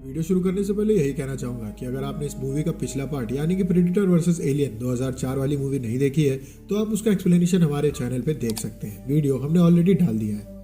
Video शुरू करने से पहले यही कहना चाहूंगा कि अगर आपने इस मूवी का पिछला पार्ट यानी कि प्रेडिटर वर्सेस एलियन 2004 वाली मूवी नहीं देखी है तो आप उसका एक्सप्लेनेशन हमारे चैनल पे देख सकते हैं। वीडियो हमने ऑलरेडी डाल दिया है।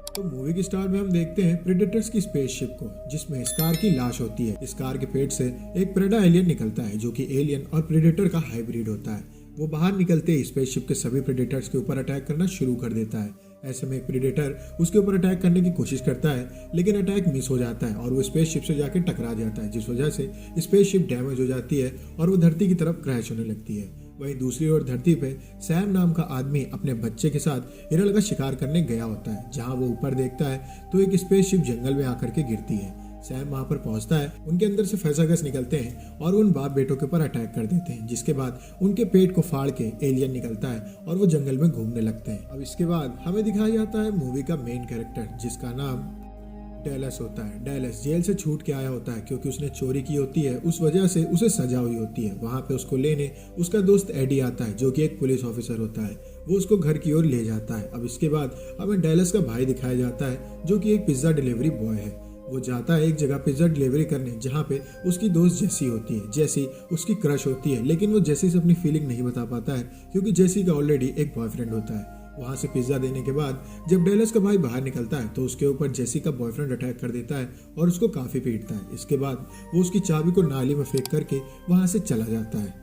तो मूवी की स्टार्ट में हम देखते हैं प्रेडेटर्स की स्पेसशिप को, जिसमें स्कार की लाश होती है। स्कार के पेट से एक प्रेडा एलियन निकलता है जो कि एलियन और प्रेडेटर का हाइब्रिड होता है। वो बाहर निकलते ही स्पेसशिप के सभी प्रेडेटर्स के ऊपर अटैक करना शुरू कर देता है। ऐसे में एक प्रेडेटर उसके ऊपर अटैक करने की कोशिश करता है, लेकिन अटैक मिस हो जाता है और वो स्पेसशिप से जाकर टकरा जाता है, जिस वजह से स्पेसशिप डैमेज हो जाती है और वो धरती की तरफ क्रैश होने लगती है। वहीं दूसरी ओर धरती पे सैम नाम का आदमी अपने बच्चे के साथ हिरण का शिकार करने गया होता है। जहां वो ऊपर देखता है तो एक स्पेसशिप जंगल में आकर के गिरती है। सैम वहां पर पहुंचता है, उनके अंदर से फेसागस निकलते हैं और उन बाप बेटों के ऊपर अटैक कर देते हैं, जिसके बाद उनके पेट को फाड़ के एलियन निकलता है और वो जंगल में घूमने लगते हैं। अब इसके बाद हमें दिखाया जाता है मूवी का मेन कैरेक्टर, जिसका नाम डेलस होता है। डेलस जेल से छूट के आया होता है क्योंकि उसने चोरी की होती है, उस वजह से उसे सजा हुई होती है। वहां पे उसको लेने उसका दोस्त एडी आता है जो कि एक पुलिस ऑफिसर होता है। वो उसको घर की ओर ले जाता है। अब इसके बाद हमें डेलस का भाई दिखाया जाता है जो कि एक पिज्जा डिलीवरी बॉय है। वो जाता है एक जगह पिज्जा डिलीवरी करने जहाँ पे उसकी दोस्त जेसी होती है। जेसी उसकी क्रश होती है, लेकिन वो जेसी से अपनी फीलिंग नहीं बता पाता है क्योंकि जेसी का ऑलरेडी एक बॉयफ्रेंड होता है। वहां से पिज्जा देने के बाद जब डेलस का भाई बाहर निकलता है तो उसके ऊपर जेसी का बॉयफ्रेंड अटैक कर देता है और उसको काफी पीटता है। इसके बाद वो उसकी चाबी को नाली में फेंक करके वहां से चला जाता है।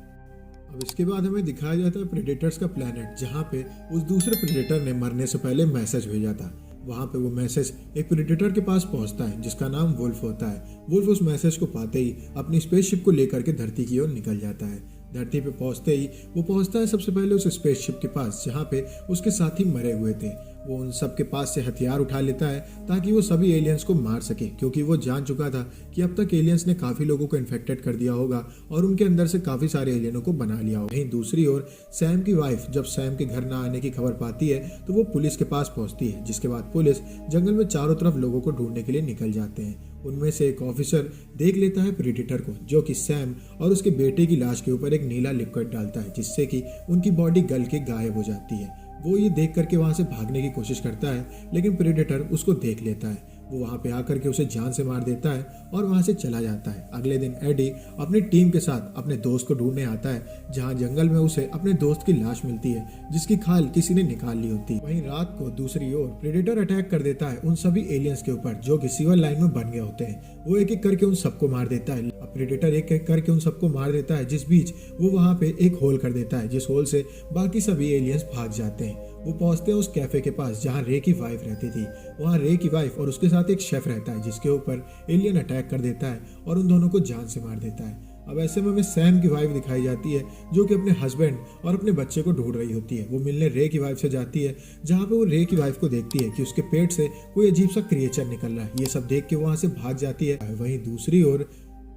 अब इसके बाद हमें दिखाया जाता है प्रेडेटर्स का प्लेनेट, जहाँ पे उस दूसरे प्रेडेटर ने मरने से पहले मैसेज भेजा था। वहां पे वो मैसेज एक प्रेडेटर के पास पहुंचता है जिसका नाम वुल्फ होता है। वुल्फ उस मैसेज को पाते ही अपनी स्पेसशिप को लेकर के धरती की ओर निकल जाता है। धरती पे पहुंचते ही वो पहुंचता है सबसे पहले उस स्पेसशिप के पास जहाँ पे उसके साथी मरे हुए थे। वो उन सब के पास से हथियार उठा लेता है ताकि वो सभी एलियंस को मार सके, क्योंकि वो जान चुका था कि अब तक एलियंस ने काफी लोगों को इन्फेक्टेड कर दिया होगा और उनके अंदर से काफी सारे एलियनों को बना लिया होगा। वहीं दूसरी ओर सैम की वाइफ जब सैम के घर ना आने की खबर पाती है तो वो पुलिस के पास पहुंचती है, जिसके बाद पुलिस जंगल में चारों तरफ लोगों को ढूंढने के लिए निकल जाते हैं। उनमें से एक ऑफिसर देख लेता है प्रेडेटर को, जो कि सैम और उसके बेटे की लाश के ऊपर एक नीला लिक्विड डालता है, जिससे कि उनकी बॉडी गल के गायब हो जाती है। वो ये देख करके वहां से भागने की कोशिश करता है, लेकिन प्रेडेटर उसको देख लेता है। वो वहां पे आकर के उसे जान से मार देता है और वहां से चला जाता है। अगले दिन एडी अपनी टीम के साथ अपने दोस्त को ढूंढने आता है, जहां जंगल में उसे अपने दोस्त की लाश मिलती है जिसकी खाल किसी ने निकाल ली होती है। वहीं रात को दूसरी ओर प्रेडेटर अटैक कर देता है उन सभी एलियंस के ऊपर जो कि सिविल लाइन में बन गए होते हैं। वो एक एक करके उन सबको मार देता है। अब प्रेडेटर एक एक करके उन सबको मार देता है, जिस बीच वो वहां पे एक होल कर देता है, जिस होल से बाकी सभी एलियंस भाग जाते हैं। वो पहुंचते हैं उस कैफे के पास जहां रे की वाइफ रहती थी। वहां रे की वाइफ और उसके साथ एक शेफ रहता है जिसके ऊपर एलियन अटैक कर देता है और उन दोनों को जान से मार देता है। अब ऐसे में हमें सैम की वाइफ दिखाई जाती है जो कि अपने हस्बैंड और अपने बच्चे को ढूंढ रही होती है। वो मिलने रे की वाइफ से जाती है, जहां पे वो रे की वाइफ को देखती है कि उसके पेट से कोई अजीब सा क्रिएचर निकल रहा है। ये सब देख के वहां से भाग जाती है। वहीं दूसरी ओर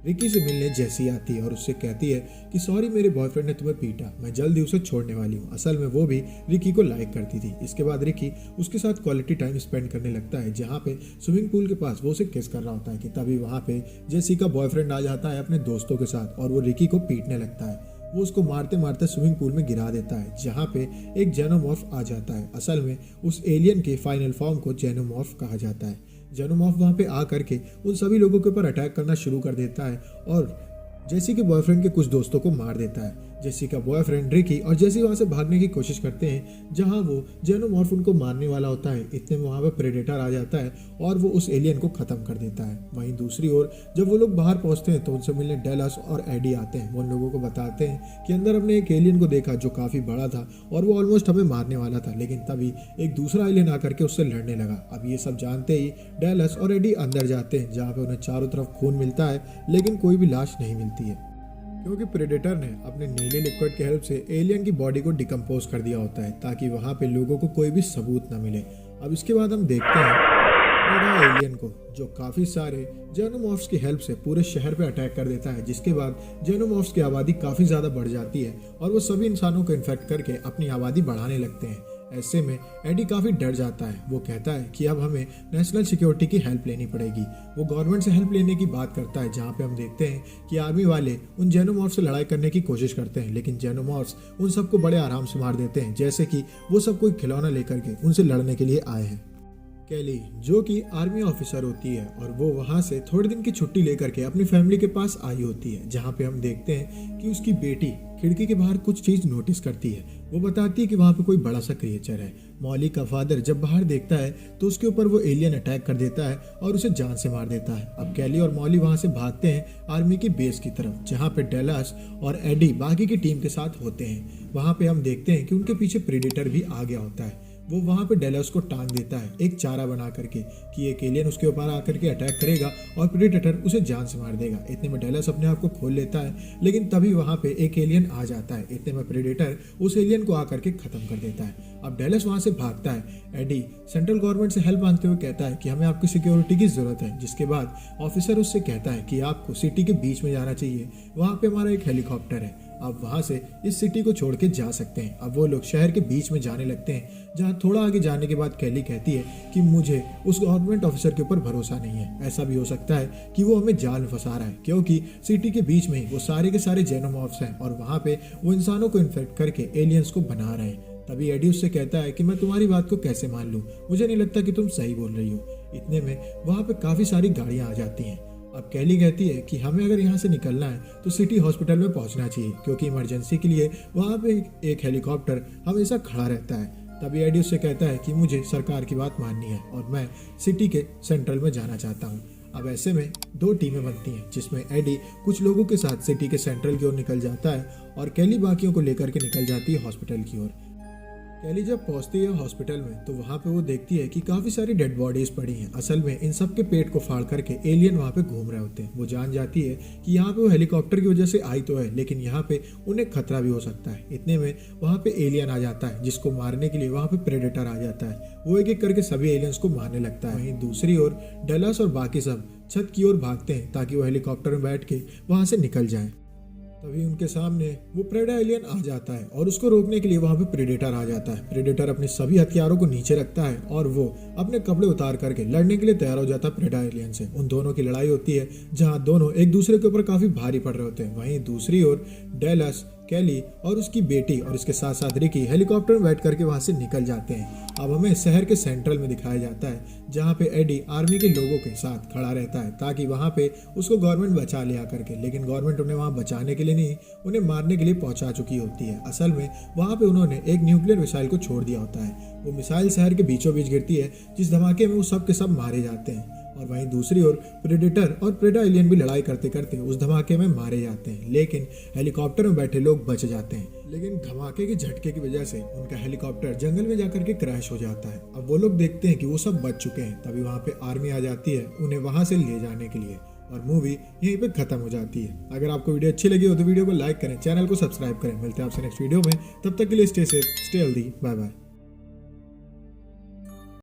रिकी से मिलने जेसी आती है और उससे कहती है कि सॉरी, मेरे बॉयफ्रेंड ने तुम्हें पीटा, मैं जल्द ही उसे छोड़ने वाली हूँ। असल में वो भी रिकी को लाइक करती थी। इसके बाद रिकी उसके साथ क्वालिटी टाइम स्पेंड करने लगता है, जहाँ पे स्विमिंग पूल के पास वो उसे किस कर रहा होता है कि तभी वहाँ पे जेसी का बॉयफ्रेंड आ जाता है अपने दोस्तों के साथ और वो रिकी को पीटने लगता है। वो उसको मारते मारते स्विमिंग पूल में गिरा देता है, जहाँ पे एक जेनोमॉर्फ आ जाता है। असल में उस एलियन के फाइनल फॉर्म को जेनोमॉर्फ कहा जाता है। जेनोमॉर्फ वहाँ पे आ करके उन सभी लोगों के ऊपर अटैक करना शुरू कर देता है और जेसी के बॉयफ्रेंड के कुछ दोस्तों को मार देता है। जेसी का बॉयफ्रेंड रिकी और जेसी वहां से भागने की कोशिश करते हैं, जहां वो जेनोमॉर्फ उनको मारने वाला होता है। इतने में वहां पे प्रेडेटर आ जाता है और वो उस एलियन को खत्म कर देता है। वहीं दूसरी ओर जब वो लोग बाहर पहुंचते हैं तो उनसे मिलने डेलस और एडी आते हैं। वो उन लोगों को बताते हैं कि अंदर हमने एक एलियन को देखा जो काफी बड़ा था और वो ऑलमोस्ट हमें मारने वाला था, लेकिन तभी एक दूसरा एलियन आकर के उससे लड़ने लगा। अब ये सब जानते ही डेलस और एडी अंदर जाते हैं, जहाँ पे उन्हें चारों तरफ खून मिलता है, लेकिन कोई भी लाश नहीं मिलती है, क्योंकि प्रेडेटर ने अपने नीले लिक्विड की हेल्प से एलियन की बॉडी को डिकम्पोज कर दिया होता है ताकि वहां पे लोगों को कोई भी सबूत न मिले। अब इसके बाद हम देखते हैं प्रेडा एलियन को, जो काफी सारे जेनोमॉर्फ्स की हेल्प से पूरे शहर पे अटैक कर देता है, जिसके बाद जेनोमॉर्फ्स की आबादी काफी ज्यादा बढ़ जाती है और वो सभी इंसानों को इन्फेक्ट करके अपनी आबादी बढ़ाने लगते हैं। ऐसे में एडी काफी डर जाता है। वो कहता है कि अब हमें नेशनल सिक्योरिटी की हेल्प लेनी पड़ेगी। वो गवर्नमेंट से हेल्प लेने की बात करता है, जहाँ पे हम देखते हैं कि आर्मी वाले उन जेनोमॉर्फ से लड़ाई करने की कोशिश करते हैं, लेकिन जेनोमॉर्फ उन सबको बड़े आराम से मार देते हैं, जैसे कि वो सब कोई खिलौना लेकर के उनसे लड़ने के लिए आए हैं। कैली जो कि आर्मी ऑफिसर होती है और वो वहाँ से थोड़े दिन की छुट्टी लेकर के अपनी फैमिली के पास आई होती है, जहाँ पे हम देखते हैं कि उसकी बेटी खिड़की के बाहर कुछ चीज नोटिस करती है। वो बताती है कि वहाँ पे कोई बड़ा सा क्रिएचर है। मॉली का फादर जब बाहर देखता है तो उसके ऊपर वो एलियन अटैक कर देता है और उसे जान से मार देता है। अब कैली और मॉली वहाँ से भागते हैं आर्मी की बेस की तरफ, जहाँ पे डेलास और एडी बाकी की टीम के साथ होते हैं। वहाँ पे हम देखते हैं कि उनके पीछे प्रेडेटर भी आ गया होता है। वो वहाँ पे डेलास को टांग देता है एक चारा बना करके कि एक एलियन उसके ऊपर आकर के अटैक करेगा और प्रेडेटर उसे जान से मार देगा। इतने में डेलास अपने आप को खोल लेता है, लेकिन तभी वहाँ पे एक एलियन आ जाता है। इतने में प्रेडेटर उस एलियन को आकर के खत्म कर देता है। अब डेलास वहाँ से भागता है। एडी सेंट्रल गवर्नमेंट से हेल्प मांगते हुए कहता है कि हमें आपकी सिक्योरिटी की जरूरत है, जिसके बाद ऑफिसर उससे कहता है कि आपको सिटी के बीच में जाना चाहिए, वहाँ पे हमारा एक हेलीकॉप्टर है, आप वहां से इस सिटी को छोड़ के जा सकते हैं। अब वो लोग शहर के बीच में जाने लगते हैं, जहां थोड़ा आगे जाने के बाद कैली कहती है कि मुझे उस गवर्नमेंट ऑफिसर के ऊपर भरोसा नहीं है। ऐसा भी हो सकता है कि वो हमें जाल में फंसा रहा है, क्योंकि सिटी के बीच में ही वो सारे के सारे जेनोमॉर्फ्स हैं और वहां पे वो इंसानों को इन्फेक्ट करके एलियंस को बना रहे हैं। तभी एडी उससे कहता है कि मैं तुम्हारी बात को कैसे मान लूं, मुझे नहीं लगता कि तुम सही बोल रही हो। इतने में वहां पे काफी सारी गाड़ियां आ जाती हैं। अब कैली कहती है कि हमें अगर यहाँ से निकलना है तो सिटी हॉस्पिटल में पहुंचना चाहिए, क्योंकि इमरजेंसी के लिए वहाँ पे एक हेलीकॉप्टर हमेशा खड़ा रहता है। तभी एडी उससे कहता है कि मुझे सरकार की बात माननी है और मैं सिटी के सेंट्रल में जाना चाहता हूँ। अब ऐसे में दो टीमें बनती हैं, जिसमें एडी कुछ लोगों के साथ सिटी के सेंट्रल की ओर निकल जाता है और कैली बाकियों को लेकर के निकल जाती है हॉस्पिटल की ओर। कैली जब पहुंचती है हॉस्पिटल में तो वहाँ पे वो देखती है कि काफी सारी डेड बॉडीज पड़ी हैं। असल में इन सब के पेट को फाड़ करके एलियन वहाँ पे घूम रहे होते हैं। वो जान जाती है कि यहाँ पे वो हेलीकॉप्टर की वजह से आई तो है, लेकिन यहाँ पे उन्हें खतरा भी हो सकता है। इतने में वहाँ पे एलियन आ जाता है, जिसको मारने के लिए वहाँ पे प्रेडेटर आ जाता है। वो एक एक करके सभी एलियंस को मारने लगता है। वहीं दूसरी ओर डेलास और बाकी सब छत की ओर भागते हैं ताकि वो हेलीकॉप्टर में बैठ के वहाँ से निकल जाए। तभी उनके सामने वो प्रेडा एलियन आ जाता है और उसको रोकने के लिए वहां पे प्रेडेटर आ जाता है। प्रेडेटर अपने सभी हथियारों को नीचे रखता है और वो अपने कपड़े उतार करके लड़ने के लिए तैयार हो जाता है प्रेडा एलियन से। उन दोनों की लड़ाई होती है, जहां दोनों एक दूसरे के ऊपर काफी भारी पड़ रहे होते हैं। वहीं दूसरी ओर डेलास, कैली और उसकी बेटी और इसके साथ साथ रिकी हेलीकॉप्टर में बैठ करके वहां से निकल जाते हैं। अब हमें शहर के सेंट्रल में दिखाया जाता है, जहां पे एडी आर्मी के लोगों के साथ खड़ा रहता है ताकि वहां पे उसको गवर्नमेंट बचा लिया करके, लेकिन गवर्नमेंट उन्हें वहां बचाने के लिए नहीं, उन्हें मारने के लिए पहुंचा चुकी होती है। असल में वहां पे उन्होंने एक न्यूक्लियर मिसाइल को छोड़ दिया होता है। वो मिसाइल शहर के बीचों बीच गिरती है, जिस धमाके में वो सब के सब मारे जाते हैं। और वहीं दूसरी ओर प्रेडेटर और प्रेडा एलियन भी लड़ाई करते करते उस धमाके में मारे जाते हैं, लेकिन हेलीकॉप्टर में बैठे लोग बच जाते हैं। लेकिन धमाके के झटके की वजह से उनका हेलीकॉप्टर जंगल में जाकर के क्रैश हो जाता है। अब वो लोग देखते हैं कि वो सब बच चुके हैं। तभी वहाँ पे आर्मी आ जाती है उन्हें वहां से ले जाने के लिए और मूवी यहीं पे खत्म हो जाती है। अगर आपको वीडियो अच्छी लगी हो तो वीडियो को लाइक करें, चैनल को सब्सक्राइब करें। मिलते हैं आपसे नेक्स्ट वीडियो में, तब तक के लिए stay safe, stay healthy, bye bye.